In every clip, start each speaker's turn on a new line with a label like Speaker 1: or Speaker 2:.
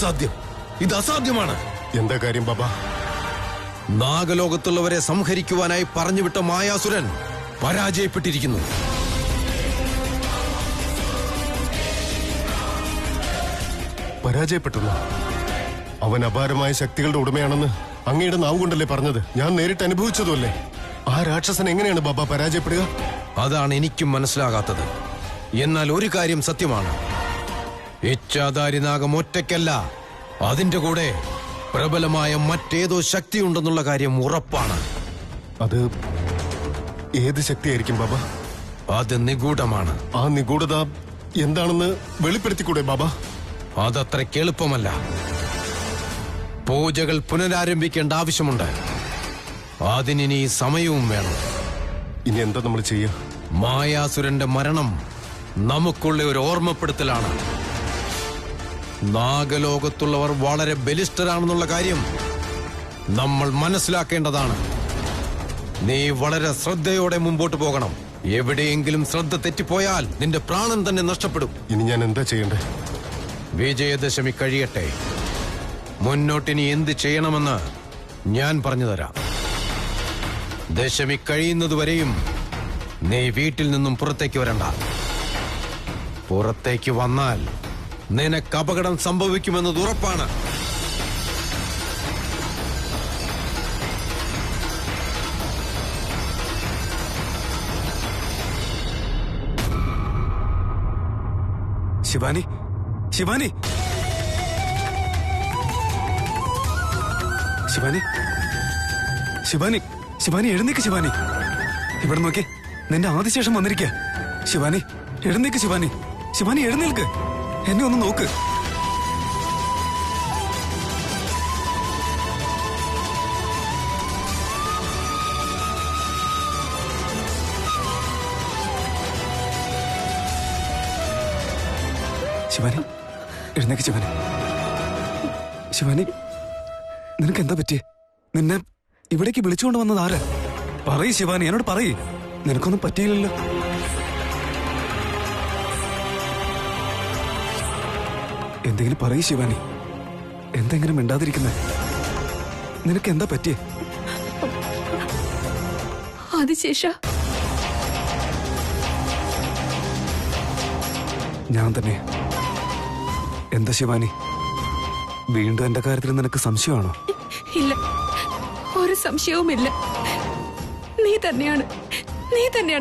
Speaker 1: അസാധ്യം, ഇത് അസാധ്യമാണ്.
Speaker 2: എന്താ കാര്യം ബാബ?
Speaker 1: നാഗലോകത്തുള്ളവരെ സംഹരിക്കുവാനായി പറഞ്ഞുവിട്ട മായാസുരൻ പരാജയപ്പെട്ടിരിക്കുന്നു.
Speaker 2: പരാജയപ്പെട്ടു? അവൻ അപാരമായ ശക്തികളുടെ ഉടമയാണെന്ന് അങ്ങയുടെ നാവ് കൊണ്ടല്ലേ പറഞ്ഞത്? ഞാൻ നേരിട്ട് അനുഭവിച്ചതുമല്ലേ. ആ രാക്ഷസൻ എങ്ങനെയാണ് ബാബ പരാജയപ്പെടുക?
Speaker 1: അതാണ് എനിക്കും മനസ്സിലാകാത്തത്. എന്നാൽ ഒരു കാര്യം സത്യമാണ്, ഇച്ഛാധാരി നാഗം ഒറ്റയ്ക്കല്ല, അതിന്റെ കൂടെ പ്രബലമായ മറ്റേതോ ശക്തിയുണ്ടെന്നുള്ള കാര്യം ഉറപ്പാണ്.
Speaker 2: അത് ഏത് ശക്തിയായിരിക്കും ബാബ?
Speaker 1: അത് നിഗൂഢമാണ്.
Speaker 2: ആ നിഗൂഢത എന്താണെന്ന് വെളിപ്പെടുത്തിക്കൂടെ ബാബ?
Speaker 1: അതത്രയ്ക്ക് എളുപ്പമല്ല. പൂജകൾ പുനരാരംഭിക്കേണ്ട ആവശ്യമുണ്ട്. അതിനി സമയവും വേണം.
Speaker 2: ഇനി എന്താ നമ്മൾ ചെയ്യുക?
Speaker 1: മായാസുരന്റെ മരണം നമുക്കുള്ള ഒരു ഓർമ്മപ്പെടുത്തലാണ്. നാഗലോകത്തുള്ളവർ വളരെ ബലിഷ്ഠരാണെന്നുള്ള കാര്യം നമ്മൾ മനസ്സിലാക്കേണ്ടതാണ്. നീ വളരെ ശ്രദ്ധയോടെ മുമ്പോട്ട് പോകണം. എവിടെയെങ്കിലും ശ്രദ്ധ തെറ്റിപ്പോയാൽ നിന്റെ പ്രാണൻ തന്നെ നഷ്ടപ്പെടും.
Speaker 2: ഇനി ഞാൻ എന്താ ചെയ്യണ്ടേ?
Speaker 1: വിജയദശമി കഴിയട്ടെ. മുന്നോട്ടിനി എന്ത് ചെയ്യണമെന്ന് ഞാൻ പറഞ്ഞു തരാം. ദശമി കഴിയുന്നതുവരെയും നീ വീട്ടിൽ നിന്നും പുറത്തേക്ക് വരണ്ട. പുറത്തേക്ക് വന്നാൽ നിനക്ക് അപകടം സംഭവിക്കുമെന്നത് ഉറപ്പാണ്.
Speaker 3: ശിവാനി, ശിവാനി, ശിവാനി, ശിവാനി, ശിവാനി എഴുന്നേക്ക്. ശിവാനി, ഇവിടെ നോക്കി, നിന്റെ ആദിശേഷം വന്നിരിക്കുക. ശിവാനി എഴുന്നേക്ക്. ശിവാനി, ശിവാനി എഴുന്നേൽക്ക്. എന്നെ ഒന്ന് നോക്ക്. ശിവാനി എഴുന്നേക്ക്. ശിവാനി, ശിവാനി, നിനക്ക് എന്താ പറ്റിയേ? നിന്നെ ഇവിടേക്ക് വിളിച്ചുകൊണ്ട് വന്നത് ആരാ? പറയ് ശിവാനി, എന്നോട് പറയ്. നിനക്കൊന്നും പറ്റിയില്ലല്ലോ. എന്തെങ്കിലും പറയ് ശിവാനി. എന്തെങ്കിലും മിണ്ടാതിരിക്കുന്നേ? നിനക്ക് എന്താ പറ്റിയേ?
Speaker 4: ആദിശേഷ,
Speaker 3: ഞാൻ തന്നെ. എന്താ ശിവാനി, വീണ്ടും എന്റെ കാര്യത്തിൽ നിനക്ക് സംശയമാണോ?
Speaker 4: ഇല്ല, ഒരു സംശയവുമില്ല. നീ തന്നെയാണ്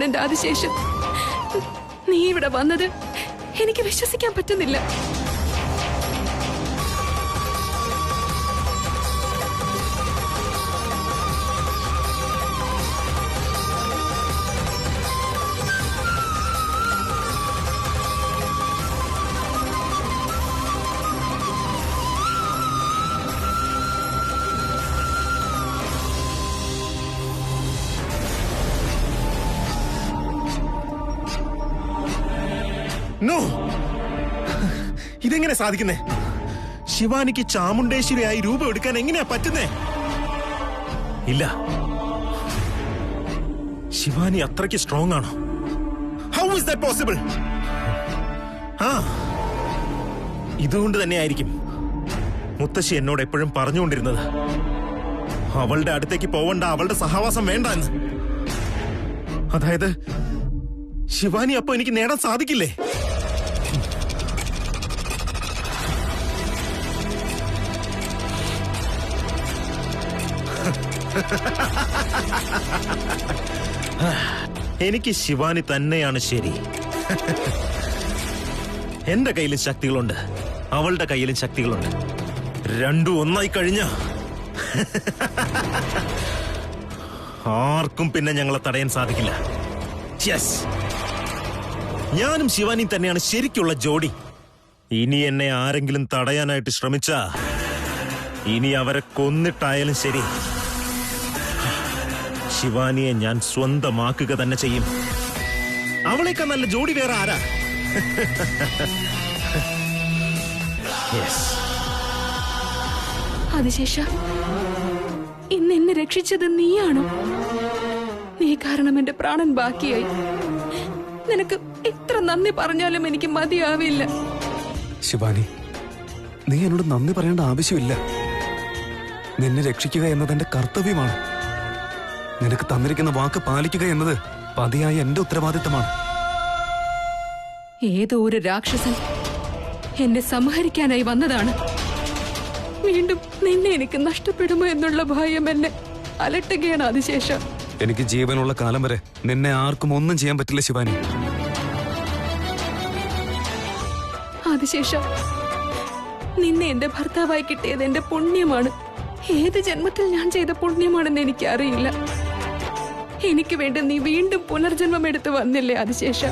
Speaker 4: എന്റെ ആദിശേഷൻ. നീ ഇവിടെ വന്നത് എനിക്ക് വിശ്വസിക്കാൻ പറ്റുന്നില്ല.
Speaker 5: നോ, ഇതെങ്ങനെ സാധിക്കുന്നേ? ശിവാനിക്ക് ചാമുണ്ടേശ്വരിയായി രൂപം എടുക്കാൻ എങ്ങനെയാ പറ്റുന്നേ? ഇല്ല, ശിവാനി അത്രയ്ക്ക് സ്ട്രോങ് ആണോ? How is that possible? ആ, ഇതുകൊണ്ട് തന്നെയായിരിക്കും മുത്തശ്ശി എന്നോട് എപ്പോഴും പറഞ്ഞുകൊണ്ടിരുന്നത് അവളുടെ അടുത്തേക്ക് പോവണ്ട, അവളുടെ സഹവാസം വേണ്ട എന്ന്. അതായത് ശിവാനി അപ്പൊ എനിക്ക് നേടാൻ സാധിക്കില്ലേ? എനിക്ക് ശിവാനി തന്നെയാണ് ശരി. എന്റെ കയ്യിലും ശക്തികളുണ്ട്, അവളുടെ കയ്യിലും ശക്തികളുണ്ട്. രണ്ടും ഒന്നായി കഴിഞ്ഞ ആർക്കും പിന്നെ ഞങ്ങളെ തടയാൻ സാധിക്കില്ല. യെസ്, ഞാനും ശിവാനി തന്നെയാണ് ശരിക്കുള്ള ജോഡി. ഇനി എന്നെ ആരെങ്കിലും തടയാനായിട്ട് ശ്രമിച്ചാ ഇനി അവരെ കൊന്നിട്ടായാലും ശരി, ശിവാനിയെ ഞാൻ സ്വന്തമാക്കുക തന്നെ ചെയ്യും. അവളേക്കാൾ നല്ല ജോഡി വേറെ ആരാ?
Speaker 4: ആദിശേഷ, ഇന്ന് എന്നെ രക്ഷിച്ചത് നീയാണോ? നീ കാരണം എന്റെ പ്രാണൻ ബാക്കിയായി. നിനക്ക് എത്ര നന്ദി പറഞ്ഞാലും എനിക്ക് മതിയാവില്ല.
Speaker 3: ശിവാനി, നീ എന്നോട് നന്ദി പറയേണ്ട ആവശ്യമില്ല. നിന്നെ രക്ഷിക്കുക എന്നത് എന്റെ കർത്തവ്യമാണ്. നിനക്ക് തന്നിരിക്കുന്ന വാക്ക് പാലിക്കുക എന്നത് പതിയായ എന്റെ ഉത്തരവാദിത്തമാണ്.
Speaker 4: ഏതോ ഒരു രാക്ഷസൻ എന്നെ സംഹരിക്കാനായി വന്നതാണ്. വീണ്ടും നിന്നെ എനിക്ക് നഷ്ടപ്പെടുമോ എന്നുള്ള ഭയം എന്നെ അലട്ടുകയാണ് അതിശേഷ.
Speaker 3: എനിക്ക് ജീവനുള്ള കാലം വരെ നിന്നെ ആർക്കും ഒന്നും ചെയ്യാൻ പറ്റില്ല ശിവാനി.
Speaker 4: അതിശേഷ, നിന്നെ എന്റെ ഭർത്താവായി കിട്ടിയത് എന്റെ പുണ്യമാണ്. ഏത് ജന്മത്തിൽ ഞാൻ ചെയ്ത പുണ്യമാണെന്ന് എനിക്കറിയില്ല. എനിക്ക് വേണ്ടി നീ വീണ്ടും പുനർജന്മം എടുത്തു വന്നില്ലേ അതിശേഷ?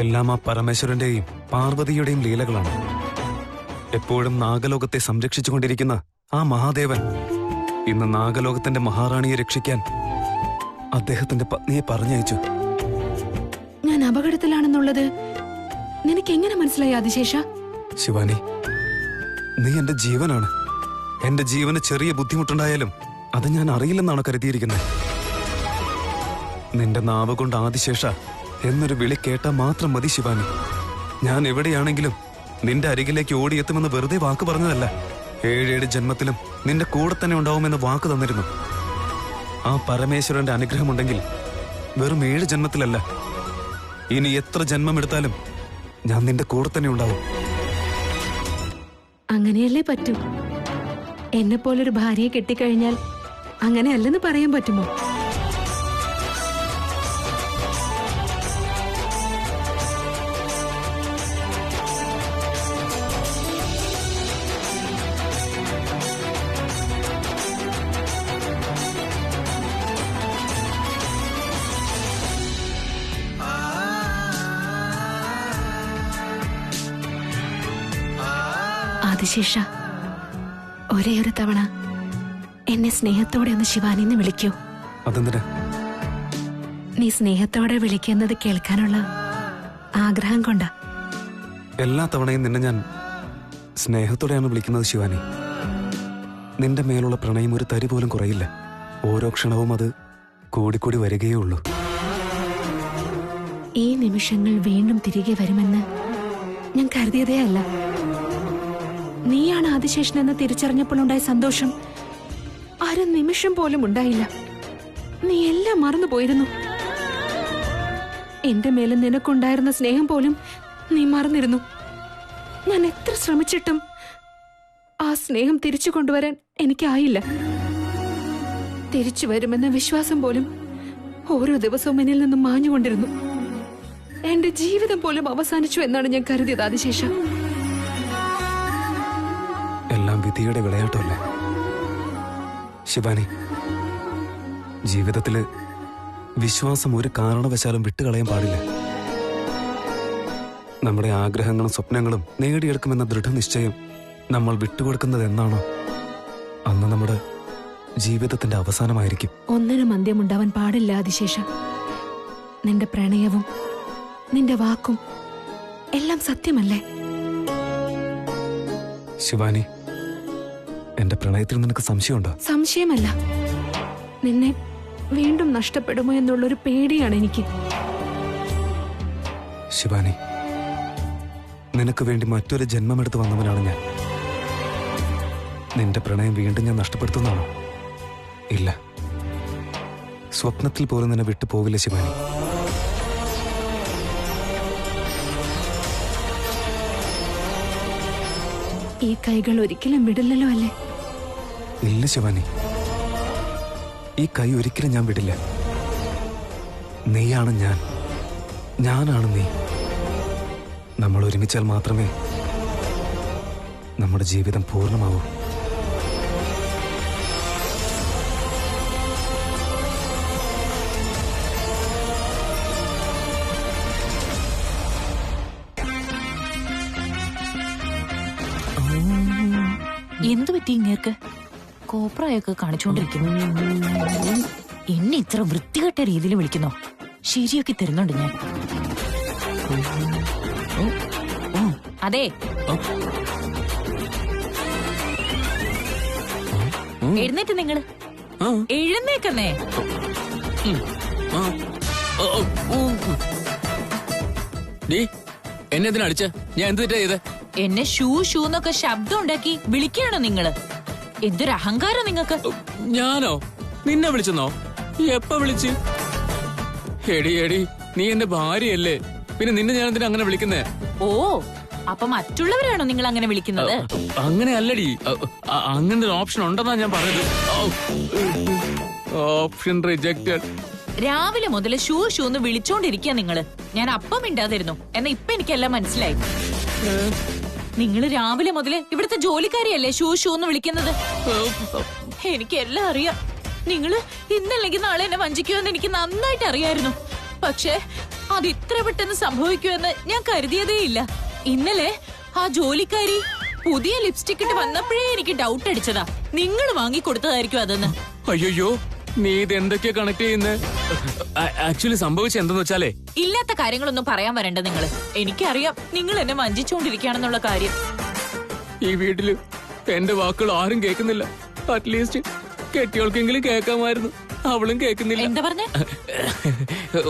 Speaker 3: എല്ലാം ആ പരമേശ്വരന്റെയും പാർവതിയുടെയും ലീലകളാണ്. എപ്പോഴും നാഗലോകത്തെ സംരക്ഷിച്ചുകൊണ്ടിരിക്കുന്ന ആ മഹാദേവൻ ഇന്ന് നാഗലോകത്തിന്റെ മഹാറാണിയെ രക്ഷിക്കാൻ അദ്ദേഹത്തിന്റെ പത്നിയെ പറഞ്ഞയച്ചു.
Speaker 4: ഞാൻ അപകടത്തിലാണെന്നുള്ളത് നിനക്ക് എങ്ങനെ മനസ്സിലായി അതിശേഷ?
Speaker 3: ശിവാനി, നീ എന്റെ ജീവനാണ്. എന്റെ ജീവന് ചെറിയ ബുദ്ധിമുട്ടുണ്ടായാലും അത് ഞാൻ അറിയില്ലെന്നാണ് കരുതിയിരിക്കുന്നത്. നിന്റെ നാവ് കൊണ്ട് ആദിശേഷ എന്നൊരു വിളി കേട്ടാൽ മാത്രം മതി ശിവാനി. ഞാൻ എവിടെയാണെങ്കിലും നിന്റെ അരികിലേക്ക് ഓടിയെത്തുമെന്ന് വെറുതെ വാക്ക് പറഞ്ഞതല്ല. 7 ജന്മത്തിലും നിന്റെ കൂടെ തന്നെ ഉണ്ടാവുമെന്ന് വാക്ക് തന്നിരുന്നു. ആ പരമേശ്വരന്റെ അനുഗ്രഹമുണ്ടെങ്കിൽ വെറും 7 ജന്മത്തിലല്ല, ഇനി എത്ര ജന്മമെടുത്താലും ഞാൻ നിന്റെ കൂടെ തന്നെ ഉണ്ടാവും.
Speaker 4: അങ്ങനെയല്ലേ പറ്റൂ. എന്നെ പോലൊരു ഭാര്യയെ കെട്ടിക്കഴിഞ്ഞാൽ അങ്ങനെയല്ലെന്ന് പറയാൻ പറ്റുമോ? അതിശേഷ, ഒരേ ഒരു തവണ എന്നെ സ്നേഹത്തോടെ ഒന്ന് ശിവാനിന്ന് വിളിക്കൂ.
Speaker 3: അതെന്തിനാ?
Speaker 4: നീ സ്നേഹത്തോടെ വിളിക്കുന്നത് കേൾക്കാനുള്ള ആഗ്രഹം കൊണ്ടാ.
Speaker 3: എല്ലാ തവണയും നിന്നെ ഞാൻ സ്നേഹത്തോടെയാണ് വിളിക്കുന്നത് ശിവാനി. നിന്റെ മേലുള്ള പ്രണയം ഒരു തരി പോലും കുറയില്ല. ഓരോ ക്ഷണവും അത് കൂടിക്കൂടി വരികയേ ഉള്ളൂ.
Speaker 4: ഈ നിമിഷങ്ങൾ വീണ്ടും തിരികെ വരുമെന്ന് ഞാൻ കരുതിയതേ അല്ല. നീയാണ് ആദിശേഷനെന്ന് തിരിച്ചറിഞ്ഞപ്പോൾ ഉണ്ടായ സന്തോഷം അര നിമിഷം പോലും ഉണ്ടായില്ല. നീ എല്ലാം മറന്നുപോയിരുന്നു. എന്റെ മേലെ നിനക്കുണ്ടായിരുന്ന സ്നേഹം പോലും നീ മറന്നിരുന്നു. ഞാൻ എത്ര ശ്രമിച്ചിട്ടും ആ സ്നേഹം തിരിച്ചു കൊണ്ടുവരാൻ എനിക്കായില്ല. തിരിച്ചു വരുമെന്ന വിശ്വാസം പോലും ഓരോ ദിവസവും എന്നിൽ നിന്നും മാഞ്ഞുകൊണ്ടിരുന്നു. എന്റെ ജീവിതം പോലും അവസാനിച്ചു എന്നാണ് ഞാൻ കരുതിയത് അതിശേഷ.
Speaker 3: എല്ലാം വിധിയുടെ വിളയാട്ടമല്ലേ ശിവാനി? ജീവിതത്തില് വിശ്വാസം ഒരു കാരണവശാലും വിട്ടുകളയാൻ പാടില്ല. നമ്മുടെ ആഗ്രഹങ്ങളും സ്വപ്നങ്ങളും നേടിയെടുക്കുമെന്ന ദൃഢനിശ്ചയം നമ്മൾ വിട്ടുകൊടുക്കുന്നത് എന്നാണോ അന്ന് നമ്മുടെ ജീവിതത്തിന്റെ അവസാനമായിരിക്കും.
Speaker 4: ഒന്നിനും അന്ത്യമുണ്ടാവാൻ പാടില്ല അതിശേഷ. നിന്റെ പ്രണയവും നിന്റെ വാക്കും എല്ലാം സത്യമല്ലേ?
Speaker 3: ശിവാനി, എന്റെ പ്രണയത്തിൽ നിനക്ക് സംശയമുണ്ടോ?
Speaker 4: സംശയമല്ല, നിന്നെ വീണ്ടും നഷ്ടപ്പെടുമോ എന്നുള്ളൊരു പേടിയാണ് എനിക്ക്.
Speaker 3: ശിവാനി, നിനക്ക് വേണ്ടി മറ്റൊരു ജന്മമെടുത്ത് വന്നവനാണ് ഞാൻ. നിന്റെ പ്രണയം വീണ്ടും ഞാൻ നഷ്ടപ്പെടുത്തുന്നതാണോ? ഇല്ല, സ്വപ്നത്തിൽ പോലും നിന്നെ വിട്ടു പോവില്ല ശിവാനി.
Speaker 4: ഈ കൈകൾ ഒരിക്കലും വിടില്ലല്ലോ അല്ലേ?
Speaker 3: ഇല്ല ശിവാനി, ഈ കൈ ഒരിക്കലും ഞാൻ വിടില്ല. നീയാണ് ഞാൻ, ഞാനാണ് നീ. നമ്മൾ ഒരുമിച്ചാൽ മാത്രമേ നമ്മുടെ ജീവിതം പൂർണ്ണമാവൂ.
Speaker 6: എന്തു പറ്റി ഇങ്ങേർക്ക്? കോപ്രായൊക്കെ കാണിച്ചുകൊണ്ടിരിക്കുന്നു. എന്നെ ഇത്ര വൃത്തികെട്ട രീതിയിൽ വിളിക്കുന്നോ? ശരിയാക്കി തരുന്നുണ്ട് ഞാൻ. അതെ, എഴുന്നേറ്റ് നിങ്ങള്. എഴുന്നേക്കുന്നേ.
Speaker 7: എന്നെ എന്തിനാ അടിച്ച? ഞാൻ എന്ത് തെറ്റാ ചെയ്തേ?
Speaker 6: എന്നെ ഷൂ ഷൂ എന്നൊക്കെ ശബ്ദം ഉണ്ടാക്കി വിളിക്കുകയാണോ നിങ്ങള്? എന്തൊരു അഹങ്കാരം നിങ്ങൾക്ക്.
Speaker 7: ഞാനോ? നിന്നെ വിളിച്ചെന്നോ? എപ്പ വിളിച്ച്? എടി എടി, നീ എന്റെ ഭാര്യയല്ലേ, പിന്നെ നിന്നെ ഞാൻ എന്തിനാ അങ്ങനെ വിളിക്കുന്നേ?
Speaker 6: ഓ, അപ്പൊ മറ്റുള്ളവരാണോ നിങ്ങൾ അങ്ങനെ വിളിക്കുന്നത്?
Speaker 7: അങ്ങനെ അല്ലടി, അങ്ങനെ ഒരു ഓപ്ഷൻ ഉണ്ടെന്നാ ഞാൻ പറഞ്ഞത്. Option rejected.
Speaker 6: രാവിലെ മുതൽ ഷൂ ഷൂ എന്ന് വിളിച്ചോണ്ടിരിക്കുക നിങ്ങള്. ഞാൻ അപ്പം മിണ്ടാതിരുന്നു, എന്നാ ഇപ്പൊ എനിക്കെല്ലാം മനസ്സിലായി. നിങ്ങള് രാവിലെ മുതല് ഇവിടുത്തെ ജോലിക്കാരിയല്ലേ ഷൂ ഷൂ എന്ന് വിളിക്കുന്നത്? എനിക്കെല്ലാം അറിയാം. നിങ്ങള് ഇന്നല്ലെങ്കിൽ നാളെ എന്നെ വഞ്ചിക്കുമെന്ന് എനിക്ക് നന്നായിട്ട് അറിയായിരുന്നു. പക്ഷേ അത് ഇത്ര പെട്ടെന്ന് സംഭവിക്കുമെന്ന് ഞാൻ കരുതിയതേ ഇല്ല. ഇന്നലെ ആ ജോലിക്കാരി പുതിയ ലിപ്സ്റ്റിക് ഇട്ട് വന്നപ്പോഴേ എനിക്ക് ഡൗട്ട് അടിച്ചതാ നിങ്ങൾ വാങ്ങിക്കൊടുത്തതായിരിക്കും അതെന്ന്.
Speaker 7: അയ്യോ, നീ ഇത് എന്തൊക്കെയാ കണക്ട് ചെയ്യുന്നത്? ആക്ച്വലി സംഭവിച്ച എന്തെന്ന് വെച്ചാലേ,
Speaker 6: ഇല്ലാത്ത കാര്യങ്ങളൊന്നും പറയാൻ വരണ്ട നിങ്ങള്. എനിക്കറിയാം നിങ്ങൾ എന്നെ വഞ്ചിച്ചുകൊണ്ടിരിക്കുകയാണെന്നുള്ള കാര്യം.
Speaker 7: ഈ വീട്ടില് എന്റെ വാക്കുകൾ ആരും കേൾക്കുന്നില്ല. അറ്റ്ലീസ്റ്റ് കെട്ടിയോൾക്കെങ്കിലും കേൾക്കാമായിരുന്നു, അവളും കേൾക്കുന്നില്ല.
Speaker 6: എന്താ പറഞ്ഞേ?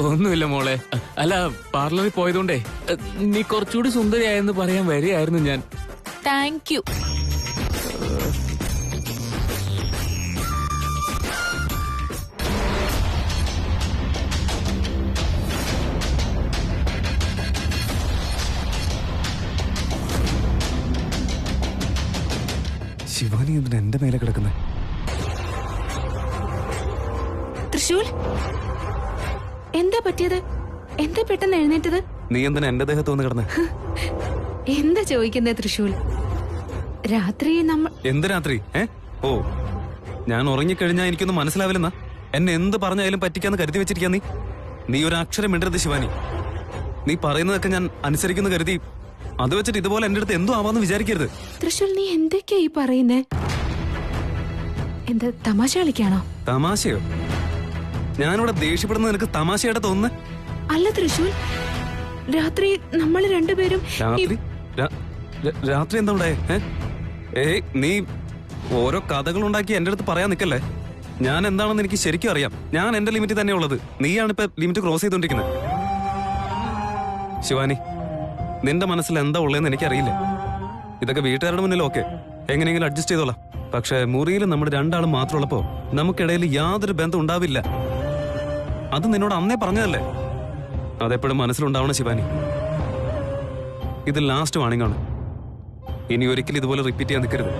Speaker 7: ഒന്നുമില്ല മോളെ. അല്ല, പാർലറിൽ പോയതുകൊണ്ടേ നീ കുറച്ചുകൂടി സുന്ദരിയായെന്ന് പറയാൻ വരികയായിരുന്നു ഞാൻ.
Speaker 6: Thank you.
Speaker 3: ശിവാനി എന്തിനാ എന്റെ മേലെ കിടക്കുന്നത്?
Speaker 4: തൃശൂൽ, എന്താ പറ്റിയത്? എന്താ പെട്ടെന്ന് എഴുന്നേറ്റത്?
Speaker 3: നീ എന്തിനാ എന്റെ ദേഹത്ത് വന്ന് കിടന്ന്?
Speaker 4: എന്താ ചോദിക്കുന്നേ തൃശൂൽ? രാത്രി നമ്മൾ
Speaker 3: എന്ത് രാത്രി? ഓ, ഞാൻ ഉറങ്ങിക്കഴിഞ്ഞാ എനിക്കൊന്നും മനസ്സിലാവില്ലെന്നാ? എന്നെ എന്ത് പറഞ്ഞാലും പറ്റിക്കാന്ന് കരുതി വെച്ചിരിക്കാ നീ? നീ ഒരു അക്ഷരം മിണ്ടരുത് ശിവാനി. നീ പറയുന്നതൊക്കെ ഞാൻ അനുസരിക്കുന്ന കരുതി അത് വെച്ചിട്ട് ഇതുപോലെ എന്റെ അടുത്ത് എന്തോ ആവാന്ന് വിചാരിക്കരുത്.
Speaker 4: തൃശൂൽ, നീ എന്തൊക്കെയാ ഈ പറയുന്നേ? എന്താ തമാശ കളിക്കാണോ?
Speaker 3: തമാശയോ? ഞാനിവിടെ ദേഷ്യപ്പെടുന്നത് നിനക്ക് തമാശയായിട്ട് തോന്നുന്നു?
Speaker 4: അല്ല തൃശൂൽ, രാത്രി നമ്മൾ രണ്ടുപേരും
Speaker 3: രാത്രി എന്താ ഉണ്ടായേ? നീ ഓരോ കഥകൾ ഉണ്ടാക്കി എന്റെ അടുത്ത് പറയാൻ നിക്കല്ലേ. ഞാൻ എന്താണെന്ന് എനിക്ക് ശരിക്കും അറിയാം. ഞാൻ എന്റെ ലിമിറ്റ് തന്നെ ഉള്ളത്. നീയാണിപ്പോ ലിമിറ്റ് ക്രോസ് ചെയ്തോണ്ടിരിക്കുന്നത്. ശിവാനി, നിന്റെ മനസ്സിൽ എന്താ ഉള്ളതെന്ന് എനിക്കറിയില്ല. ഇതൊക്കെ വീട്ടുകാരുടെ മുന്നിൽ ഓക്കെ, എങ്ങനെയെങ്കിലും അഡ്ജസ്റ്റ് ചെയ്തോളാം. പക്ഷെ മുറിയിൽ നമ്മുടെ രണ്ടാളും മാത്രമുള്ളപ്പോ നമുക്കിടയിൽ യാതൊരു ബന്ധം ഉണ്ടാവില്ല. അത് നിന്നോട് അന്നേ പറഞ്ഞതല്ലേ. അതെപ്പോഴും മനസ്സിലുണ്ടാവണം ശിവാനി. ഇത് ലാസ്റ്റ് വാണിംഗ് ആണ്. ഇനി ഒരിക്കലും ഇതുപോലെ റിപ്പീറ്റ് ചെയ്യാൻ നിൽക്കരുത്.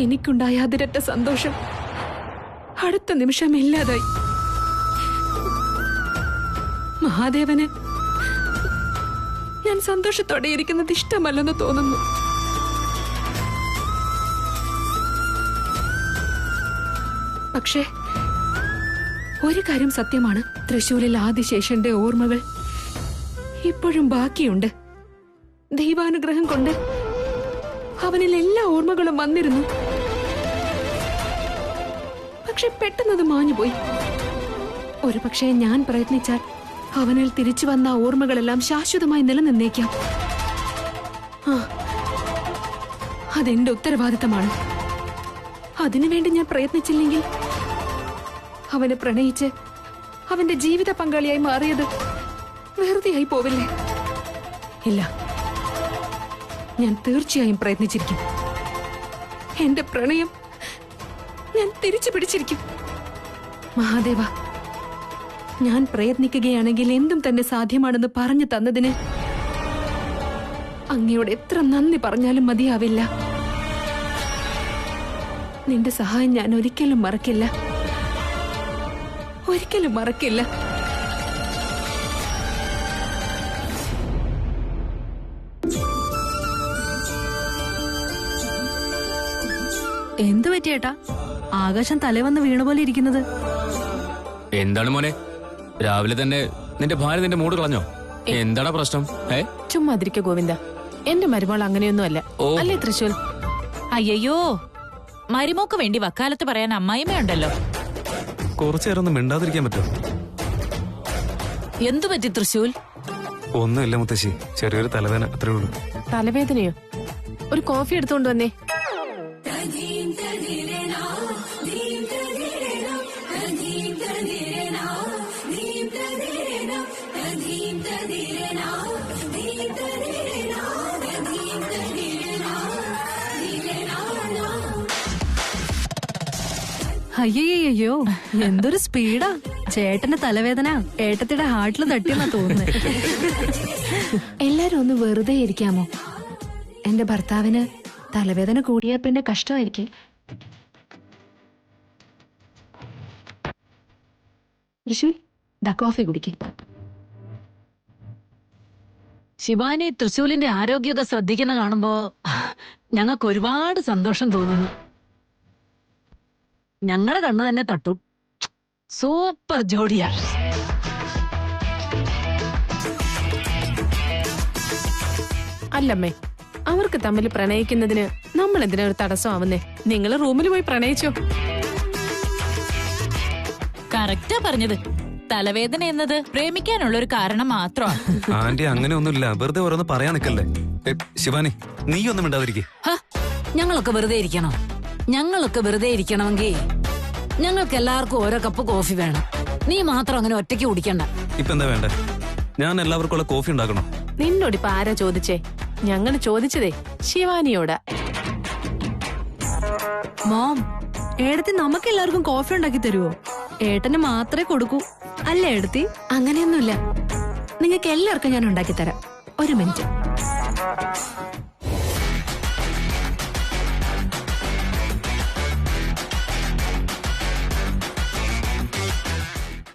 Speaker 4: എനിക്കുണ്ടായ അതിരറ്റ സന്തോഷം അടുത്ത നിമിഷം ഇല്ലാതായി. മഹാദേവന് ഞാൻ സന്തോഷത്തോടെ ഇരിക്കുന്നത് ഇഷ്ടമല്ലെന്ന് തോന്നുന്നു. പക്ഷേ ഒരു കാര്യം സത്യമാണ്, തൃശൂരിൽ ആദിശേഷന്റെ ഓർമ്മകൾ ഇപ്പോഴും ബാക്കിയുണ്ട്. ദൈവാനുഗ്രഹം കൊണ്ട് അവനിൽ എല്ലാ ഓർമ്മകളും വന്നിരുന്നു. പക്ഷെ പെട്ടെന്നത് മാഞ്ഞുപോയി. ഒരു പക്ഷേ ഞാൻ പ്രയത്നിച്ചാൽ അവനിൽ തിരിച്ചു വന്ന ഓർമ്മകളെല്ലാം ശാശ്വതമായി നിലനിന്നേക്കാം. അതെന്റെ ഉത്തരവാദിത്തമാണ്. അതിനുവേണ്ടി ഞാൻ പ്രയത്നിച്ചില്ലെങ്കിൽ അവനെ പ്രണയിച്ച് അവന്റെ ജീവിത പങ്കാളിയായി മാറിയത് വെറുതെയായി പോവില്ലേ? ഇല്ല, ഞാൻ തീർച്ചയായും പ്രയത്നിച്ചിരിക്കും. എന്റെ പ്രണയം ഞാൻ തിരിച്ചു പിടിച്ചിരിക്കും. മഹാദേവ, ഞാൻ പ്രയത്നിക്കുകയാണെങ്കിൽ എന്തും തന്നെ സാധ്യമാണെന്ന് പറഞ്ഞു തന്നതിന് അങ്ങയോട് എത്ര നന്ദി പറഞ്ഞാലും മതിയാവില്ല. നിന്റെ സഹായം ഞാൻ ഒരിക്കലും മറക്കില്ല, ഒരിക്കലും മറക്കില്ല.
Speaker 8: എന്തു പറ്റിയേട്ടാ? ആകാശം തലവന്ന് വീണ പോലെ ഇരിക്കുന്നത്.
Speaker 7: എന്താണ് മോനെ, രാവിലെ തന്നെ നിന്റെ ഭാര്യ നിന്റെ മൂട് കളഞ്ഞോ? എന്താണ് പ്രശ്നം?
Speaker 8: ചുമ്മാതിരിക്ക ഗോവിന്ദ, എന്റെ മരുമോൾ അങ്ങനെയൊന്നും അല്ല. അല്ലേ തൃശൂൽ?
Speaker 6: അയ്യോ, മരുമോക്ക് വേണ്ടി വക്കാലത്ത് പറയാൻ അമ്മായിമ്മയുണ്ടല്ലോ.
Speaker 3: കുറച്ചു നേരം ഒന്ന് മിണ്ടാതിരിക്കാൻ പറ്റുമോ?
Speaker 6: എന്തു പറ്റി തൃശൂൽ?
Speaker 3: ഒന്നുമില്ല മുത്തശ്ശി, ചെറിയൊരു തലവേദന, അത്രേ ഉള്ളൂ.
Speaker 8: തലവേദനയോ? ഒരു കോഫി എടുത്തോണ്ട് വന്നേ.
Speaker 9: അയ്യോ എന്തൊരു സ്പീഡാ. ചേട്ടന്റെ തലവേദന ഏട്ടത്തിയുടെ ഹാർട്ടിൽ തട്ടിയെന്നാ തോന്നുന്നത്.
Speaker 4: എല്ലാരും ഒന്ന് വെറുതെ ഇരിക്കാമോ? എന്റെ ഭർത്താവിന് തലവേദന കൂടിയ പിന്നെ കഷ്ടമായിരിക്കും. ഋഷി ദാ കോഫി കുടിക്കും.
Speaker 9: ശിവാനി തൃശൂലിന്റെ ആരോഗ്യമൊക്കെ ശ്രദ്ധിക്കുന്ന കാണുമ്പോ ഞങ്ങൾക്ക് ഒരുപാട് സന്തോഷം തോന്നുന്നു. ഞങ്ങളുടെ കണ്ണ് തന്നെ തട്ടും. സൂപ്പർ ജോഡിയാ.
Speaker 8: അല്ലമ്മേ, അവർക്ക് തമ്മിൽ പ്രണയിക്കുന്നതിന് നമ്മൾ എന്തിനാ ഒരു തടസ്സമാവുന്നേ? നിങ്ങൾ റൂമിൽ പോയി പ്രണയിച്ചോ.
Speaker 6: കറക്റ്റാ പറഞ്ഞത്. തലവേദന എന്നത് പ്രേമിക്കാനുള്ള ഒരു കാരണം മാത്രമാണ്.
Speaker 3: ആന്റി അങ്ങനെ ഒന്നുമില്ല, വെറുതെ ഓരോന്ന് പറയാൻ നിക്കല്ലേ. ശിവാനി നീ ഒന്നും മിണ്ടാതിരിക്കേ.
Speaker 9: ഞങ്ങളൊക്കെ വെറുതെ ഇരിക്കണോ? ഞങ്ങളൊക്കെ വെറുതെ ഇരിക്കണമെങ്കിൽ ഞങ്ങൾക്ക് എല്ലാവർക്കും ഓരോ കപ്പ് കോഫി വേണം. നീ മാത്രം അങ്ങനെ ഒറ്റയ്ക്ക് കുടിക്കണ്ട.
Speaker 3: ഇപ്പൊ എന്താ വേണ്ടേ? ഞാൻ എല്ലാവർക്കും ഉള്ള കോഫി ഉണ്ടാക്കണം.
Speaker 8: നിന്നോടിപ്പോ ആരാ ചോദിച്ചേ? ഞങ്ങൾ ചോദിച്ചതേ ശിവാനിയോടാ.
Speaker 9: മോം, ഏടത്തി നമുക്ക് എല്ലാവർക്കും കോഫി ഉണ്ടാക്കി തരുവോ? ഏട്ടന് മാത്രമേ കൊടുക്കൂ അല്ലേ ഏടത്തി?
Speaker 4: അങ്ങനെയൊന്നുമില്ല, നിങ്ങൾക്ക് എല്ലാവർക്കും ഞാൻ ഉണ്ടാക്കി തരാം. ഒരു മിനിറ്റ്.